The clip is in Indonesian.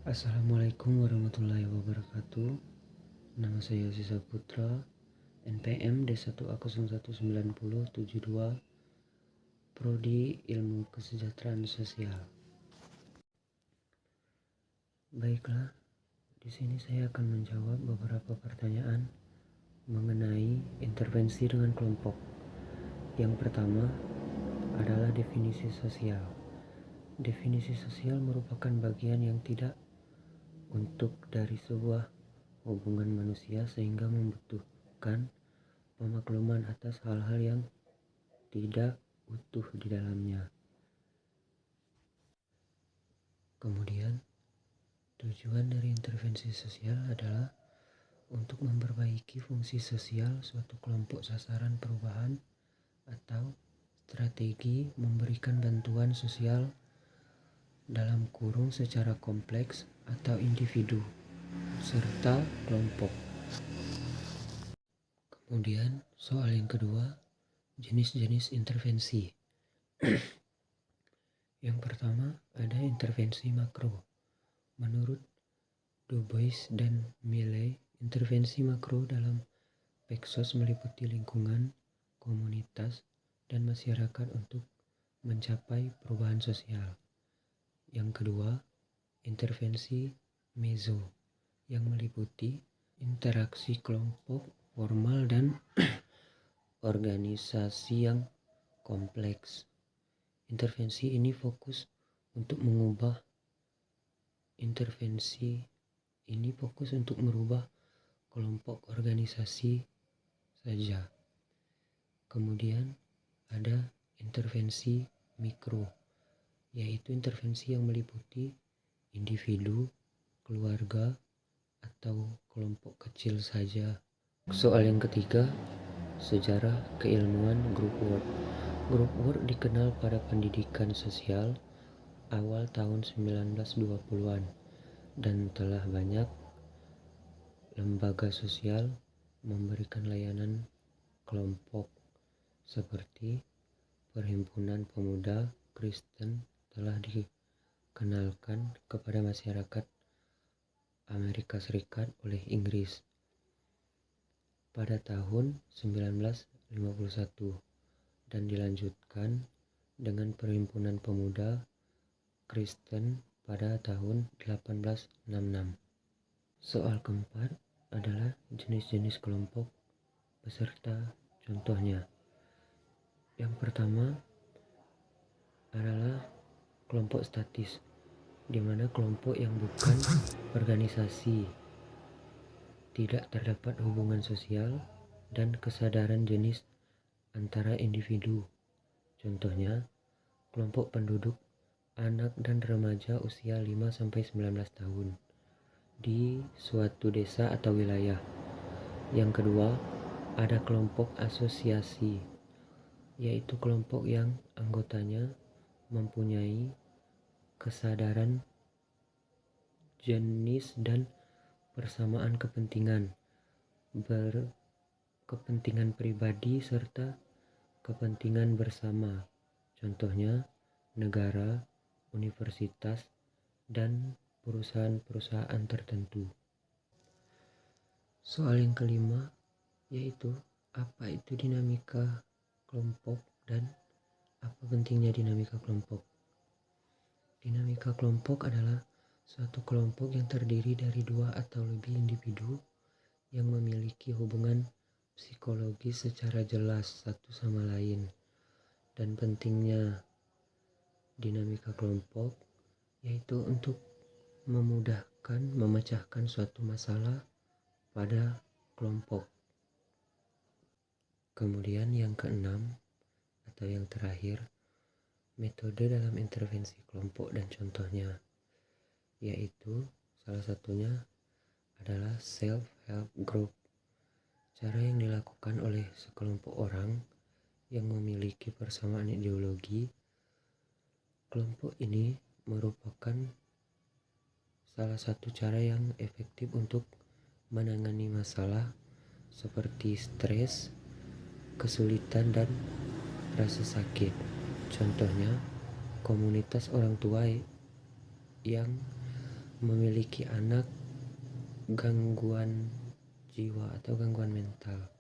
Assalamualaikum warahmatullahi wabarakatuh. Nama saya Yosi Saputra, NPM D1A019072, Prodi Ilmu Kesejahteraan Sosial. Baiklah, di sini saya akan menjawab beberapa pertanyaan mengenai intervensi dengan kelompok. Yang pertama adalah definisi sosial. Definisi sosial merupakan bagian yang tidak untuk dari sebuah hubungan manusia sehingga membutuhkan pemakluman atas hal-hal yang tidak utuh di dalamnya. Kemudian, tujuan dari intervensi sosial adalah untuk memperbaiki fungsi sosial suatu kelompok sasaran perubahan atau strategi memberikan bantuan sosial dalam kurung secara kompleks atau individu serta kelompok. Kemudian soal yang kedua, jenis-jenis intervensi. Yang pertama ada intervensi makro. Menurut Du Bois dan Milley, intervensi makro dalam Peksos meliputi lingkungan, komunitas, dan masyarakat untuk mencapai perubahan sosial. Yang kedua, intervensi meso yang meliputi interaksi kelompok formal dan organisasi yang kompleks. Intervensi ini fokus untuk merubah kelompok organisasi saja. Kemudian ada intervensi mikro, yaitu intervensi yang meliputi individu, keluarga, atau kelompok kecil saja. Soal yang ketiga, sejarah keilmuan group work. Group work dikenal pada pendidikan sosial awal tahun 1920-an dan telah banyak lembaga sosial memberikan layanan kelompok seperti Perhimpunan Pemuda Kristen telah dikenalkan kepada masyarakat Amerika Serikat oleh Inggris pada tahun 1951 dan dilanjutkan dengan Perhimpunan Pemuda Kristen pada tahun 1866. Soal keempat adalah jenis-jenis kelompok beserta contohnya. Yang pertama adalah kelompok statis, di mana kelompok yang bukan organisasi, tidak terdapat hubungan sosial dan kesadaran jenis antara individu. Contohnya, kelompok penduduk anak dan remaja usia 5-19 tahun di suatu desa atau wilayah. Yang kedua, ada kelompok asosiasi, yaitu kelompok yang anggotanya mempunyai kesadaran jenis dan persamaan kepentingan, berkepentingan pribadi serta kepentingan bersama. Contohnya, negara, universitas, dan perusahaan-perusahaan tertentu. Soal yang kelima yaitu apa itu dinamika kelompok dan apa pentingnya dinamika kelompok. Dinamika kelompok adalah suatu kelompok yang terdiri dari dua atau lebih individu yang memiliki hubungan psikologis secara jelas satu sama lain. Dan pentingnya dinamika kelompok yaitu untuk memudahkan memecahkan suatu masalah pada kelompok. Kemudian yang keenam atau yang terakhir, metode dalam intervensi kelompok dan contohnya, yaitu salah satunya adalah self-help group. Cara yang dilakukan oleh sekelompok orang yang memiliki persamaan ideologi. Kelompok ini merupakan salah satu cara yang efektif untuk menangani masalah seperti stres, kesulitan, dan rasa sakit. Contohnya, komunitas orang tua yang memiliki anak gangguan jiwa atau gangguan mental.